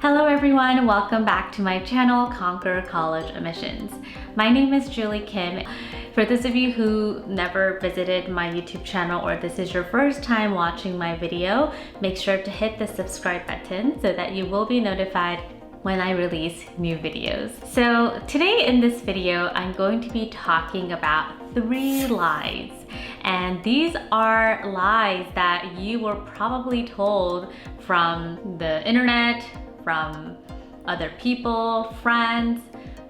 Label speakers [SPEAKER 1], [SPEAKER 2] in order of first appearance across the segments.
[SPEAKER 1] Hello everyone, welcome back to my channel, Conquer College Admissions. My name is Julie Kim. For those of you who never visited my YouTube channel or this is your first time watching my video, make sure to hit the subscribe button so that you will be notified when I release new videos. So today in this video, I'm going to be talking about 3 lies. And these are lies that you were probably told from the internet, from other people, friends,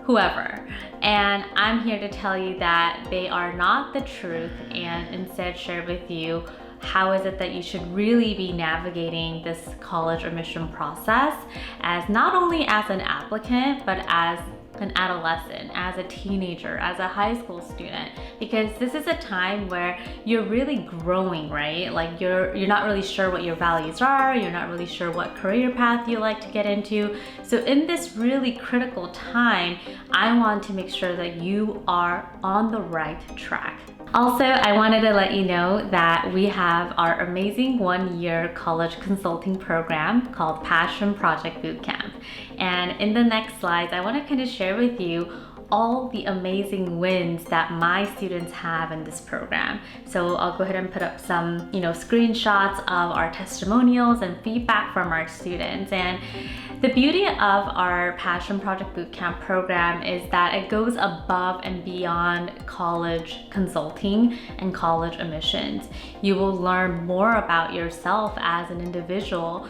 [SPEAKER 1] whoever. And I'm here to tell you that they are not the truth and instead share with you how is it that you should really be navigating this college admission process as not only as an applicant, but as an adolescent, as a teenager, as a high school student, because this is a time where you're really growing, right? Like you're not really sure what your values are, you're not really sure what career path you like to get into. So in this really critical time, I want to make sure that you are on the right track. Also, I wanted to let you know that we have our amazing 1-year college consulting program called Passion Project Bootcamp. And in the next slides, I want to kind of share with you all the amazing wins that my students have in this program. So I'll go ahead and put up some, screenshots of our testimonials and feedback from our students. And the beauty of our Passion Project Bootcamp program is that it goes above and beyond college consulting and college admissions. You will learn more about yourself as an individual,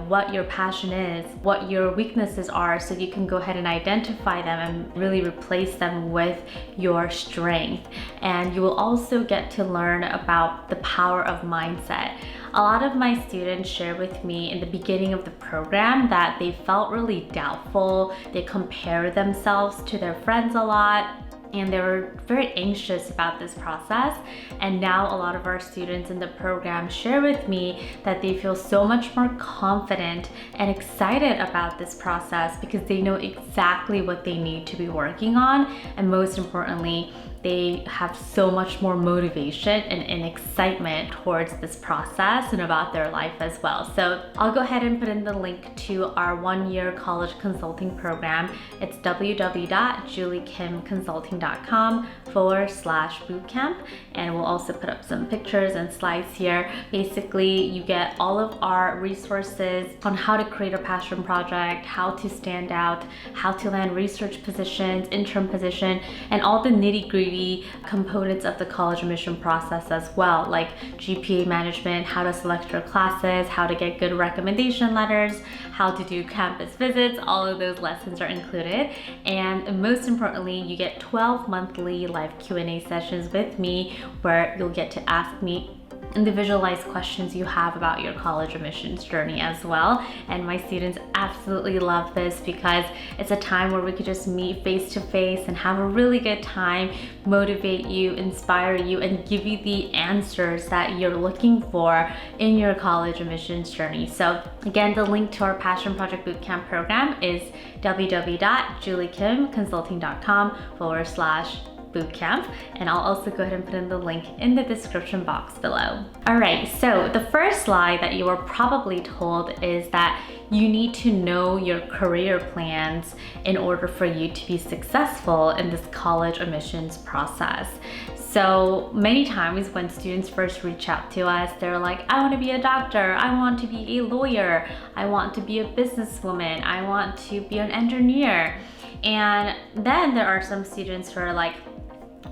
[SPEAKER 1] what your passion is, what your weaknesses are, so you can go ahead and identify them and really replace them with your strength. And you will also get to learn about the power of mindset. A lot of my students share with me in the beginning of the program that they felt really doubtful. They compare themselves to their friends a lot, and they were very anxious about this process. And now a lot of our students in the program share with me that they feel so much more confident and excited about this process because they know exactly what they need to be working on. And most importantly, they have so much more motivation and excitement towards this process and about their life as well. So I'll go ahead and put in the link to our 1-year college consulting program. It's www.juliekimconsulting.com/bootcamp. And we'll also put up some pictures and slides here. Basically, you get all of our resources on how to create a passion project, how to stand out, how to land research positions, intern position, and all the nitty-gritty components of the college admission process as well, like GPA management, how to select your classes, how to get good recommendation letters, how to do campus visits. All of those lessons are included. And most importantly, you get 12 monthly live Q&A sessions with me where you'll get to ask me individualized questions you have about your college admissions journey as well. And my students absolutely love this because it's a time where we could just meet face to face and have a really good time, motivate you, inspire you, and give you the answers that you're looking for in your college admissions journey. So again, the link to our Passion Project Bootcamp program is www.juliekimconsulting.com/bootcamp, and I'll also go ahead and put in the link in the description box below. All right, so the first lie that you were probably told is that you need to know your career plans in order for you to be successful in this college admissions process. So many times when students first reach out to us, they're like, I want to be a doctor, I want to be a lawyer, I want to be a businesswoman, I want to be an engineer. And then there are some students who are like,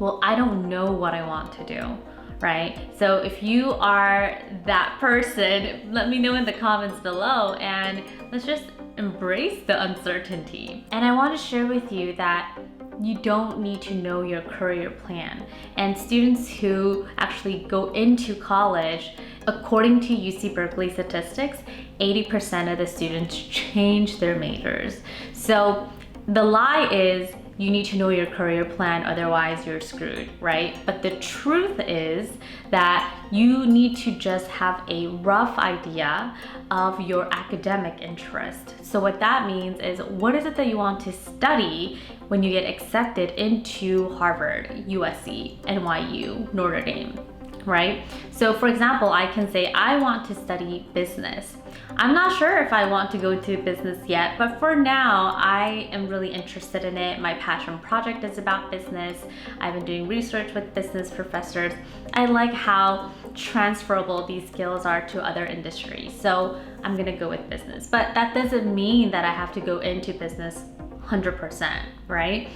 [SPEAKER 1] well, I don't know what I want to do, right? So if you are that person, let me know in the comments below and let's just embrace the uncertainty. And I want to share with you that you don't need to know your career plan. And students who actually go into college, according to UC Berkeley statistics, 80% of the students change their majors. So the lie is you need to know your career plan, otherwise you're screwed, right? But the truth is that you need to just have a rough idea of your academic interest. So what that means is, what is it that you want to study when you get accepted into Harvard, USC, NYU, Notre Dame? right? So for example, I can say I want to study business. I'm not sure if I want to go to business yet, but for now, I am really interested in it. My passion project is about business. I've been doing research with business professors. I like how transferable these skills are to other industries. So I'm gonna go with business. But that doesn't mean that I have to go into business 100%, right?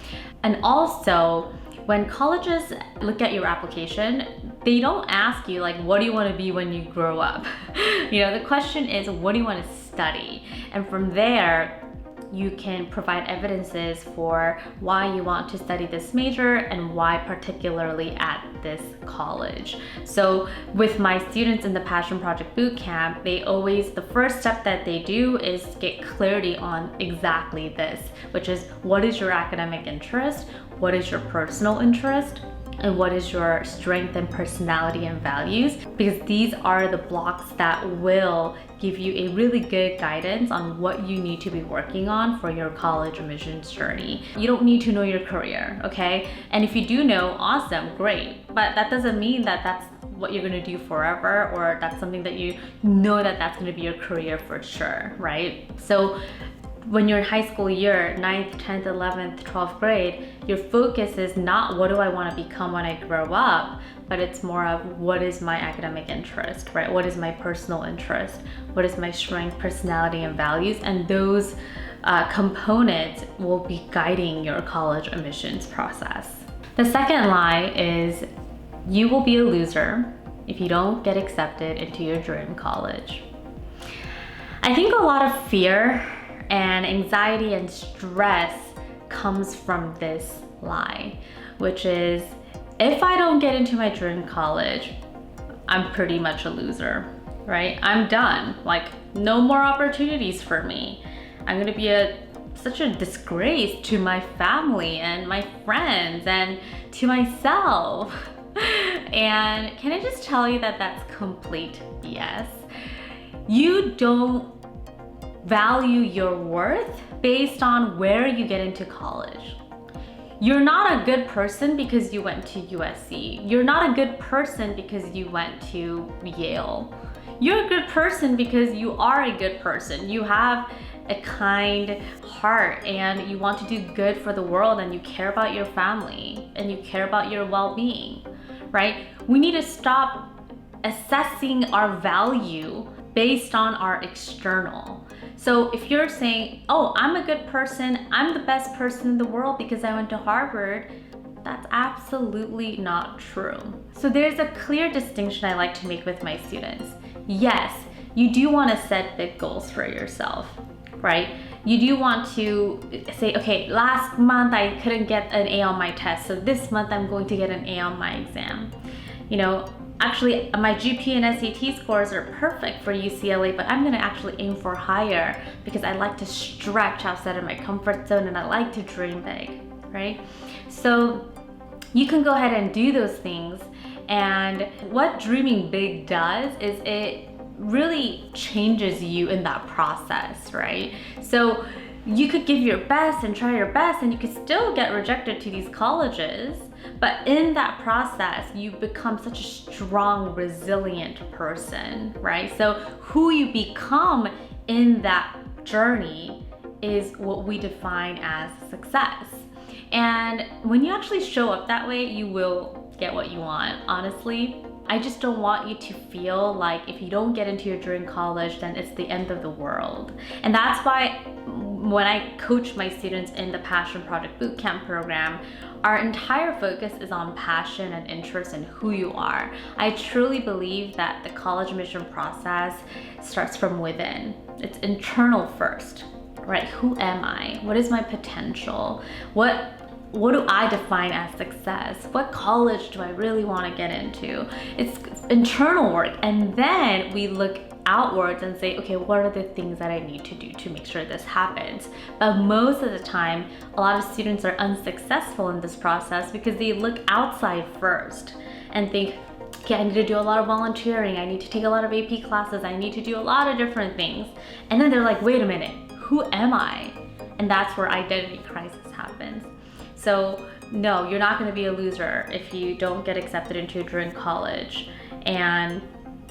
[SPEAKER 1] And also, when colleges look at your application, they don't ask you like, what do you want to be when you grow up? The question is, what do you want to study? And from there, you can provide evidences for why you want to study this major and why particularly at this college. So with my students in the Passion Project Bootcamp, the first step that they do is get clarity on exactly this, which is what is your academic interest, what is your personal interest, and what is your strength and personality and values, because these are the blocks that will give you a really good guidance on what you need to be working on for your college admissions journey. You don't need to know your career, okay? And if you do know, awesome, great. But that doesn't mean that that's what you're gonna do forever, or that's something that you know that that's gonna be your career for sure, right? So when you're in high school year, 9th, 10th, 11th, 12th grade, your focus is not what do I want to become when I grow up, but it's more of what is my academic interest, right? What is my personal interest? What is my strength, personality, and values? And those components will be guiding your college admissions process. The second lie is you will be a loser if you don't get accepted into your dream college. I think a lot of fear and anxiety and stress comes from this lie, which is if I don't get into my dream college, I'm pretty much a loser, right? I'm done. Like, no more opportunities for me. I'm gonna be such a disgrace to my family and my friends and to myself. And can I just tell you that that's complete BS? You don't value your worth based on where you get into college. You're not a good person because you went to USC. You're not a good person because you went to Yale. You're a good person because you are a good person. You have a kind heart and you want to do good for the world, and you care about your family and you care about your well-being, right? We need to stop assessing our value based on our external. So if you're saying, oh, I'm a good person, I'm the best person in the world because I went to Harvard, that's absolutely not true. So there's a clear distinction I like to make with my students. Yes, you do want to set big goals for yourself, right? You do want to say, okay, last month I couldn't get an A on my test, so this month I'm going to get an A on my exam. Actually, my GPA and SAT scores are perfect for UCLA, but I'm gonna actually aim for higher because I like to stretch outside of my comfort zone and I like to dream big, right? So you can go ahead and do those things. And what dreaming big does is it really changes you in that process, right? So you could give your best and try your best and you could still get rejected to these colleges. But in that process, you become such a strong, resilient person, right? So who you become in that journey is what we define as success. And when you actually show up that way, you will get what you want, honestly. I just don't want you to feel like if you don't get into your dream college, then it's the end of the world. And that's why when I coach my students in the Passion Project Bootcamp program, our entire focus is on passion and interest in who you are. I truly believe that the college admission process starts from within. It's internal first, right? Who am I? What is my potential? What do I define as success? What college do I really want to get into? It's internal work. And then we look outwards and say, okay, what are the things that I need to do to make sure this happens? But most of the time, a lot of students are unsuccessful in this process because they look outside first and think, okay, I need to do a lot of volunteering, I need to take a lot of AP classes, I need to do a lot of different things. And then they're like, wait a minute, who am I? And that's where identity crisis happens. So no, you're not going to be a loser if you don't get accepted into your dream college. and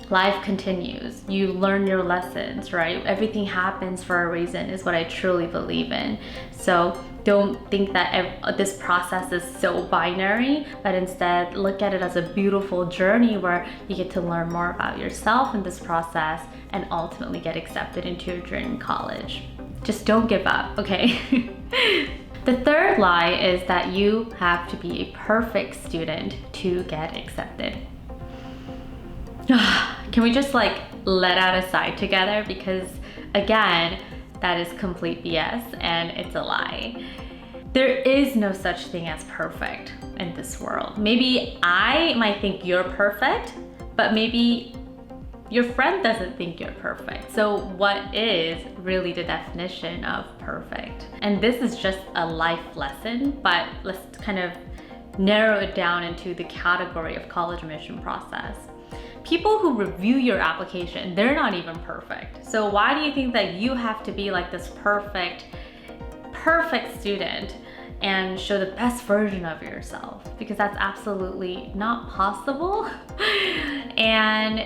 [SPEAKER 1] life continues. You learn your lessons, right? Everything happens for a reason is what I truly believe in. So don't think that this process is so binary, but instead look at it as a beautiful journey where you get to learn more about yourself in this process and ultimately get accepted into your dream college. Just don't give up, okay? The third lie is that you have to be a perfect student to get accepted. Can we just like let out a sigh together? Because again, that is complete BS and it's a lie. There is no such thing as perfect in this world. Maybe I might think you're perfect, but maybe your friend doesn't think you're perfect. So what is really the definition of perfect? And this is just a life lesson, but let's kind of narrow it down into the category of college admission process. People who review your application, they're not even perfect. So why do you think that you have to be like this perfect student and show the best version of yourself? Because that's absolutely not possible. And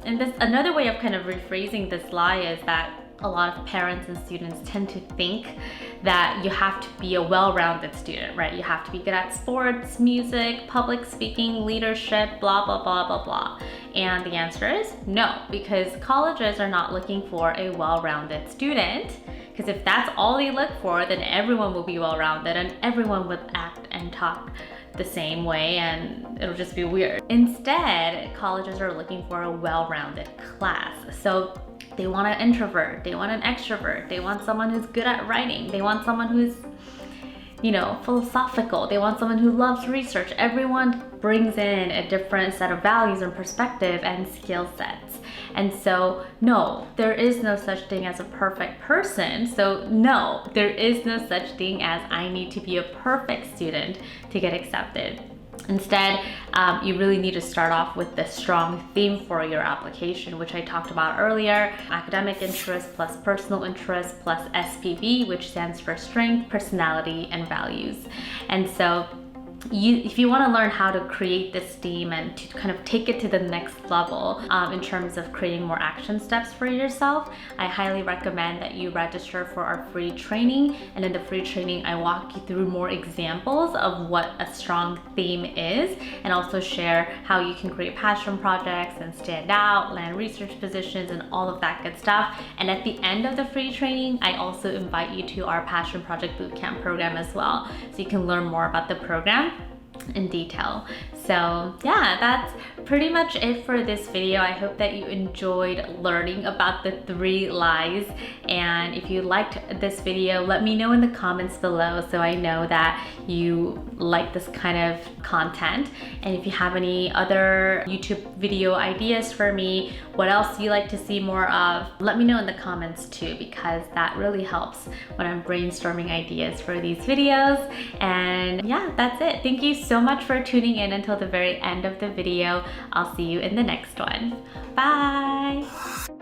[SPEAKER 1] this another way of kind of rephrasing this lie is that a lot of parents and students tend to think that you have to be a well-rounded student, right? You have to be good at sports, music, public speaking, leadership, blah, blah, blah, blah, blah. And the answer is no, because colleges are not looking for a well-rounded student. Because if that's all they look for, then everyone will be well-rounded and everyone would act and talk the same way and it'll just be weird. Instead, colleges are looking for a well-rounded class. So they want an introvert, they want an extrovert, they want someone who's good at writing, they want someone who's, philosophical, they want someone who loves research. Everyone brings in a different set of values and perspective and skill sets. And so, no, there is no such thing as a perfect person. So no, there is no such thing as I need to be a perfect student to get accepted. Instead, you really need to start off with the strong theme for your application, which I talked about earlier: academic interest plus personal interest plus SPV, which stands for strength, personality, and values. And so if you want to learn how to create this theme and to kind of take it to the next level in terms of creating more action steps for yourself, I highly recommend that you register for our free training. And in the free training, I walk you through more examples of what a strong theme is, and also share how you can create passion projects and stand out, land research positions, and all of that good stuff. And at the end of the free training, I also invite you to our Passion Project Bootcamp program as well, so you can learn more about the program in detail. So yeah, that's pretty much it for this video. I hope that you enjoyed learning about the 3 lies. And if you liked this video, let me know in the comments below so I know that you like this kind of content. And if you have any other YouTube video ideas for me, what else you like to see more of, let me know in the comments too, because that really helps when I'm brainstorming ideas for these videos. And yeah, that's it. Thank you so much for tuning in until the very end of the video. I'll see you in the next one. Bye!